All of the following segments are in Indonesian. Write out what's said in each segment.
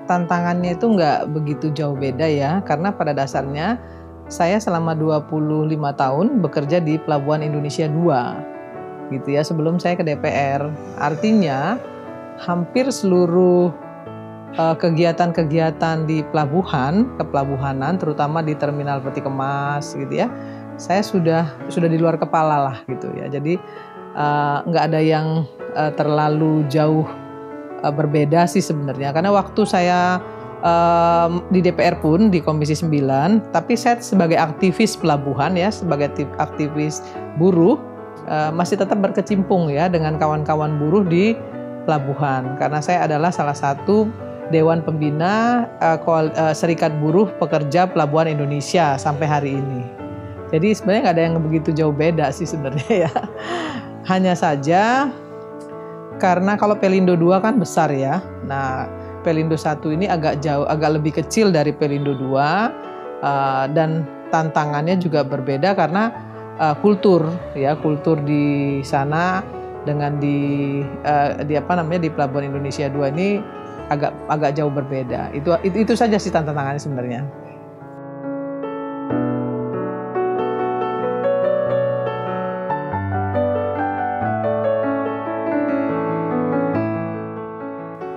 tantangannya itu nggak begitu jauh beda ya, karena pada dasarnya saya selama 25 tahun bekerja di Pelabuhan Indonesia 2 gitu ya, sebelum saya ke DPR. Artinya hampir seluruh kegiatan-kegiatan di pelabuhan, kepelabuhanan, terutama di terminal peti kemas gitu ya, saya sudah di luar kepala lah gitu ya. Jadi nggak ada yang terlalu jauh berbeda sih sebenarnya, karena waktu saya di DPR pun di Komisi 9, tapi saya sebagai aktivis pelabuhan ya, sebagai aktivis buruh masih tetap berkecimpung ya dengan kawan-kawan buruh di pelabuhan, karena saya adalah salah satu Dewan Pembina Serikat Buruh Pekerja Pelabuhan Indonesia sampai hari ini. Jadi sebenarnya nggak ada yang begitu jauh beda sih sebenarnya ya. Hanya saja karena kalau Pelindo 2 kan besar ya. Nah, Pelindo 1 ini agak lebih kecil dari Pelindo 2, dan tantangannya juga berbeda karena kultur di sana dengan di Pelabuhan Indonesia 2 ini agak jauh berbeda. Itu saja sih tantangannya sebenarnya.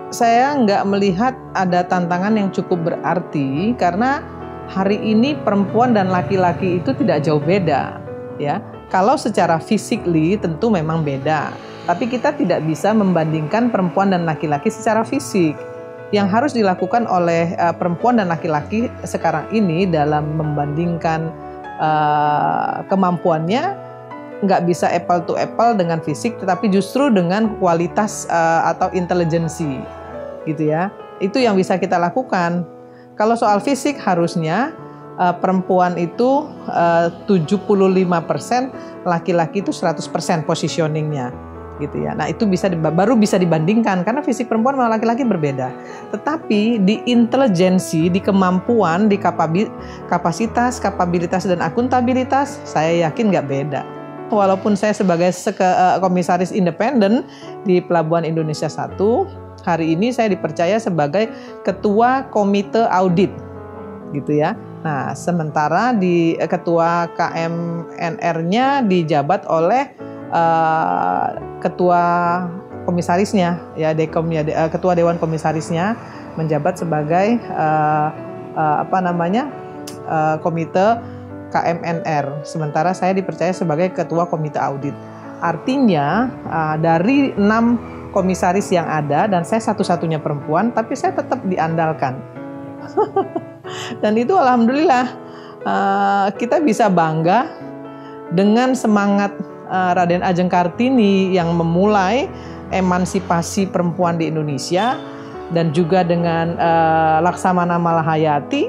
Saya nggak melihat ada tantangan yang cukup berarti, karena hari ini perempuan dan laki-laki itu tidak jauh beda ya. Kalau secara physically tentu memang beda, tapi kita tidak bisa membandingkan perempuan dan laki-laki secara fisik. Yang harus dilakukan oleh perempuan dan laki-laki sekarang ini dalam membandingkan kemampuannya nggak bisa apple to apple dengan fisik, tetapi justru dengan kualitas atau intelijensi gitu ya. Itu yang bisa kita lakukan. Kalau soal fisik harusnya perempuan itu 75%, laki-laki itu 100% positioningnya gitu ya. Nah, itu baru bisa dibandingkan karena fisik perempuan sama laki-laki berbeda. Tetapi di intelijensi, di kemampuan, di kapasitas, kapabilitas dan akuntabilitas, saya yakin nggak beda. Walaupun saya sebagai komisaris independen di Pelabuhan Indonesia 1, hari ini saya dipercaya sebagai ketua komite audit gitu ya. Nah, sementara di ketua KMNR-nya dijabat oleh ketua komisarisnya ya, ketua dewan komisarisnya menjabat sebagai komite KMNR, sementara saya dipercaya sebagai ketua komite audit. Artinya dari 6 komisaris yang ada, dan saya satu-satunya perempuan, tapi saya tetap diandalkan. Dan itu alhamdulillah kita bisa bangga dengan semangat Raden Ajeng Kartini yang memulai emansipasi perempuan di Indonesia, dan juga dengan Laksamana Malahayati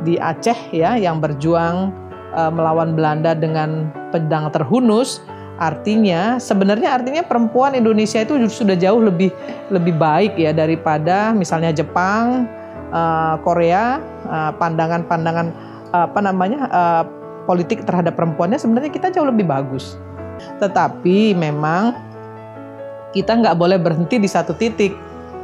di Aceh ya, yang berjuang melawan Belanda dengan pedang terhunus. Sebenarnya perempuan Indonesia itu sudah jauh lebih baik ya daripada misalnya Jepang, Korea. Pandangan politik terhadap perempuannya sebenarnya kita jauh lebih bagus. Tetapi memang kita nggak boleh berhenti di satu titik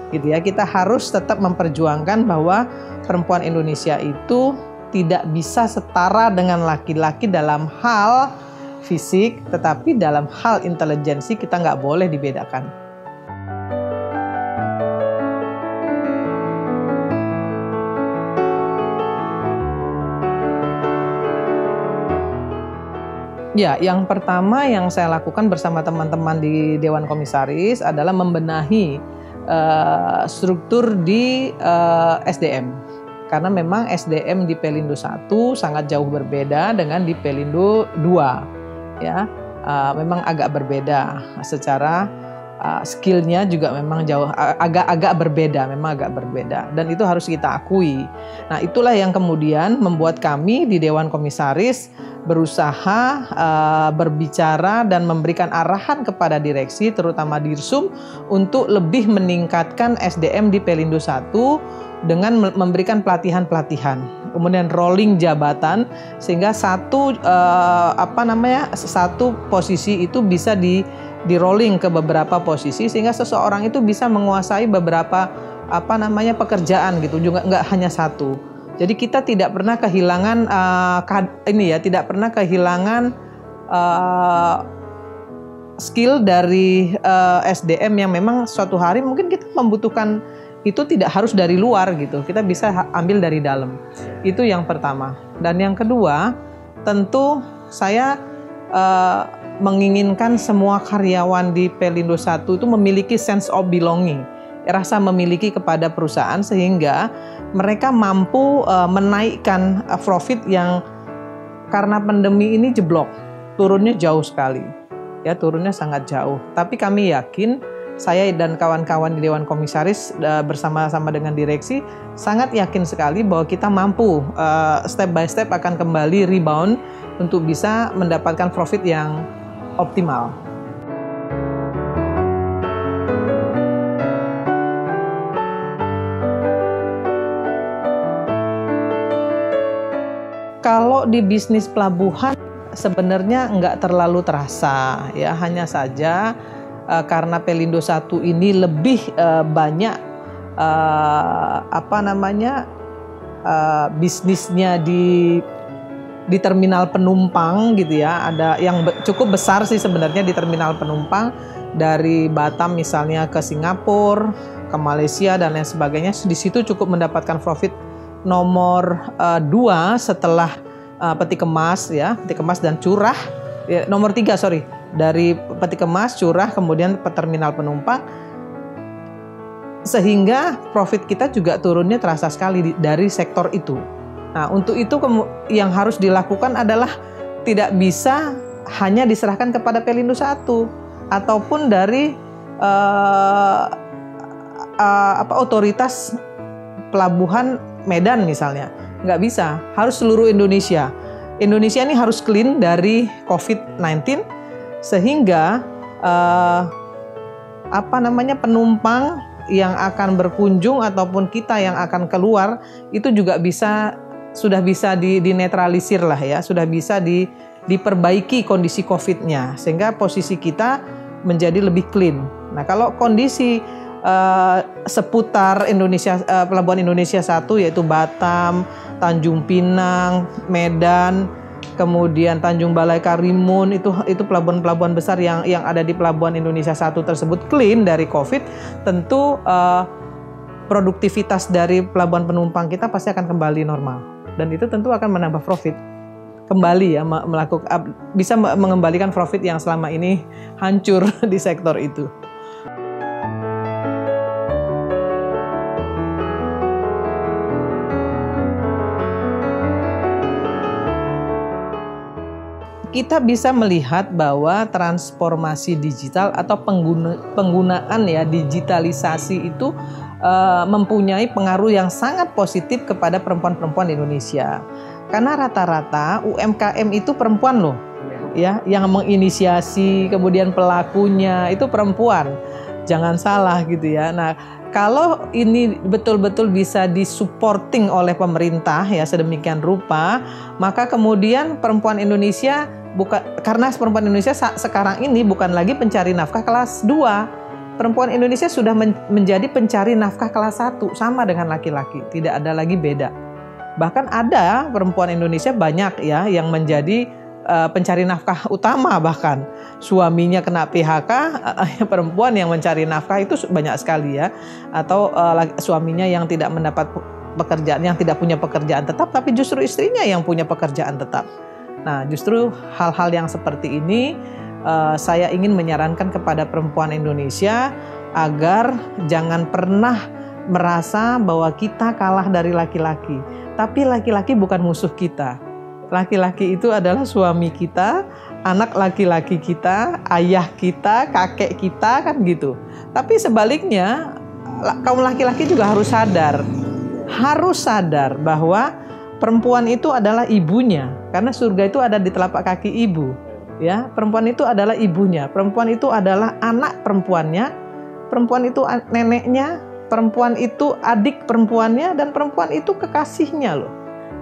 gitu ya. Kita harus tetap memperjuangkan bahwa perempuan Indonesia itu tidak bisa setara dengan laki-laki dalam hal fisik, tetapi dalam hal intelijensi kita nggak boleh dibedakan. Ya, yang pertama yang saya lakukan bersama teman-teman di Dewan Komisaris adalah membenahi struktur di SDM. Karena memang SDM di Pelindo 1 sangat jauh berbeda dengan di Pelindo 2. Ya, memang agak berbeda secara skillnya juga memang agak berbeda, dan itu harus kita akui. Nah, itulah yang kemudian membuat kami di Dewan Komisaris berusaha berbicara dan memberikan arahan kepada direksi, terutama Dirsum, untuk lebih meningkatkan SDM di Pelindo 1 dengan memberikan pelatihan-pelatihan, kemudian rolling jabatan, sehingga satu posisi itu bisa di rolling ke beberapa posisi, sehingga seseorang itu bisa menguasai beberapa pekerjaan gitu, juga nggak hanya satu. Jadi kita tidak pernah kehilangan tidak pernah kehilangan skill dari SDM yang memang suatu hari mungkin kita membutuhkan, itu tidak harus dari luar gitu, kita bisa ambil dari dalam. Itu yang pertama. Dan yang kedua, tentu saya menginginkan semua karyawan di Pelindo 1 itu memiliki sense of belonging, rasa memiliki kepada perusahaan, sehingga mereka mampu menaikkan profit yang karena pandemi ini jeblok, turunnya jauh sekali. Ya, turunnya sangat jauh. Tapi kami yakin, saya dan kawan-kawan di Dewan Komisaris bersama-sama dengan direksi sangat yakin sekali bahwa kita mampu step by step akan kembali rebound untuk bisa mendapatkan profit yang optimal. Kalau di bisnis pelabuhan sebenarnya nggak terlalu terasa ya, hanya saja karena Pelindo 1 ini lebih banyak bisnisnya di terminal penumpang gitu ya. Ada yang cukup besar sih sebenarnya di terminal penumpang, dari Batam misalnya ke Singapura, ke Malaysia dan lain sebagainya. Di situ cukup mendapatkan profit nomor 2 setelah peti kemas ya, peti kemas dan curah. Ya, nomor 3 dari peti kemas, curah, kemudian terminal penumpang. Sehingga profit kita juga turunnya terasa sekali dari sektor itu. Nah, untuk itu yang harus dilakukan adalah tidak bisa hanya diserahkan kepada Pelindo 1 ataupun dari otoritas pelabuhan Medan misalnya. Nggak bisa, harus seluruh Indonesia. Indonesia ini harus clean dari COVID-19 sehingga penumpang yang akan berkunjung ataupun kita yang akan keluar itu juga sudah bisa dinetralisir lah ya, sudah bisa diperbaiki kondisi COVID-nya sehingga posisi kita menjadi lebih clean. Nah, kalau kondisi seputar Indonesia, Pelabuhan Indonesia 1 yaitu Batam, Tanjung Pinang, Medan, kemudian Tanjung Balai Karimun, itu pelabuhan-pelabuhan besar yang ada di Pelabuhan Indonesia 1 tersebut clean dari COVID, tentu produktivitas dari pelabuhan penumpang kita pasti akan kembali normal, dan itu tentu akan menambah profit kembali ya, bisa mengembalikan profit yang selama ini hancur di sektor itu. Kita bisa melihat bahwa transformasi digital atau penggunaan ya digitalisasi itu mempunyai pengaruh yang sangat positif kepada perempuan-perempuan di Indonesia. Karena rata-rata UMKM itu perempuan loh, ya, yang menginisiasi, kemudian pelakunya itu perempuan. Jangan salah gitu ya. Nah, kalau ini betul-betul bisa disupporting oleh pemerintah ya sedemikian rupa, maka kemudian perempuan Indonesia karena perempuan Indonesia sekarang ini bukan lagi pencari nafkah kelas 2. Perempuan Indonesia sudah menjadi pencari nafkah kelas 1 sama dengan laki-laki, tidak ada lagi beda. Bahkan ada perempuan Indonesia banyak ya yang menjadi pencari nafkah utama, bahkan suaminya kena PHK, perempuan yang mencari nafkah itu banyak sekali ya, atau suaminya yang tidak mendapat pekerjaan, yang tidak punya pekerjaan tetap, tapi justru istrinya yang punya pekerjaan tetap. Nah, justru hal-hal yang seperti ini saya ingin menyarankan kepada perempuan Indonesia agar jangan pernah merasa bahwa kita kalah dari laki-laki. Tapi laki-laki bukan musuh kita. Laki-laki itu adalah suami kita, anak laki-laki kita, ayah kita, kakek kita, kan gitu. Tapi sebaliknya, kaum laki-laki juga harus sadar bahwa perempuan itu adalah ibunya, karena surga itu ada di telapak kaki ibu. Ya, perempuan itu adalah ibunya, perempuan itu adalah anak perempuannya, perempuan itu neneknya, perempuan itu adik perempuannya, dan perempuan itu kekasihnya loh.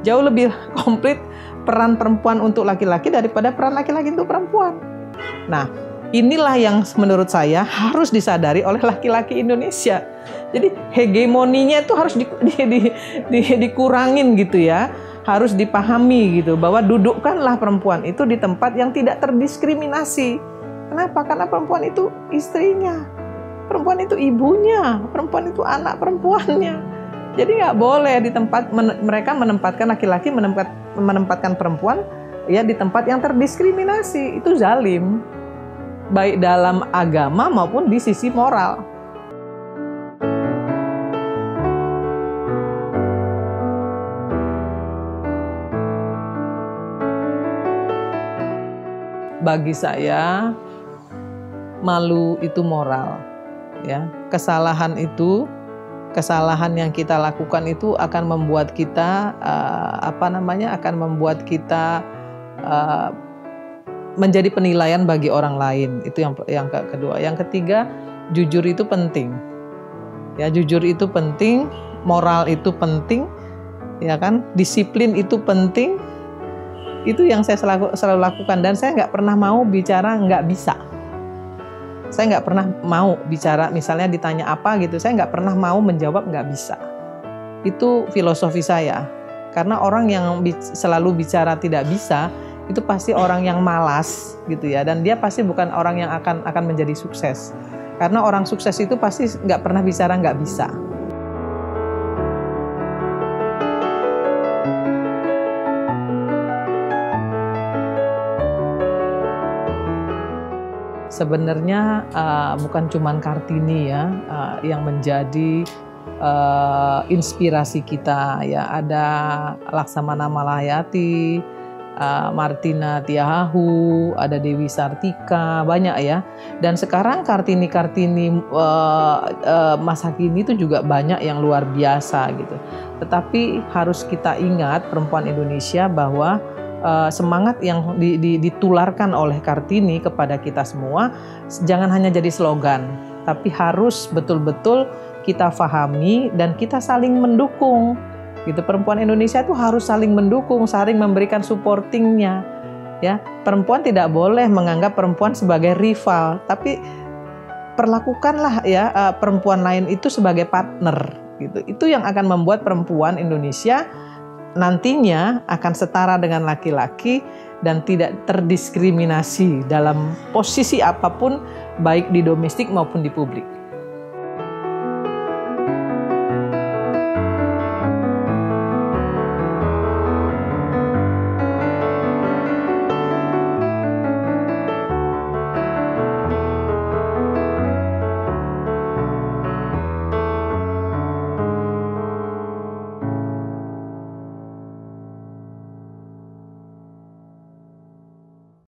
Jauh lebih komplit peran perempuan untuk laki-laki daripada peran laki-laki untuk perempuan. Nah, Inilah yang menurut saya harus disadari oleh laki-laki Indonesia. Jadi hegemoninya itu harus dikurangin gitu ya. Harus dipahami gitu bahwa dudukkanlah perempuan itu di tempat yang tidak terdiskriminasi. Kenapa? Karena perempuan itu istrinya, perempuan itu ibunya, perempuan itu anak perempuannya. Jadi nggak boleh di tempat mereka menempatkan laki-laki menempatkan perempuan ya di tempat yang terdiskriminasi. Itu zalim, baik dalam agama maupun di sisi moral. Bagi saya, malu itu moral, ya. Kesalahan yang kita lakukan itu akan membuat kita akan membuat kita menjadi penilaian bagi orang lain. Itu yang kedua. Yang ketiga, jujur itu penting. Ya, jujur itu penting, moral itu penting, ya kan? Disiplin itu penting. Itu yang saya selalu lakukan, dan saya nggak pernah mau bicara nggak bisa. Saya nggak pernah mau bicara, misalnya ditanya apa gitu, saya nggak pernah mau menjawab nggak bisa. Itu filosofi saya. Karena orang yang selalu bicara tidak bisa, itu pasti orang yang malas gitu ya, dan dia pasti bukan orang yang akan menjadi sukses. Karena orang sukses itu pasti nggak pernah bicara nggak bisa. Sebenarnya bukan cuma Kartini ya yang menjadi inspirasi kita ya. Ada Laksamana Malayati, Martina Tiahahu, ada Dewi Sartika, banyak ya. Dan sekarang Kartini-Kartini masa kini itu juga banyak yang luar biasa gitu. Tetapi harus kita ingat perempuan Indonesia bahwa semangat yang ditularkan oleh Kartini kepada kita semua jangan hanya jadi slogan, tapi harus betul-betul kita fahami dan kita saling mendukung. Gitu, perempuan Indonesia itu harus saling mendukung, saling memberikan supportingnya. Ya, perempuan tidak boleh menganggap perempuan sebagai rival, tapi perlakukanlah ya perempuan lain itu sebagai partner. Gitu, itu yang akan membuat perempuan Indonesia nantinya akan setara dengan laki-laki dan tidak terdiskriminasi dalam posisi apapun, baik di domestik maupun di publik.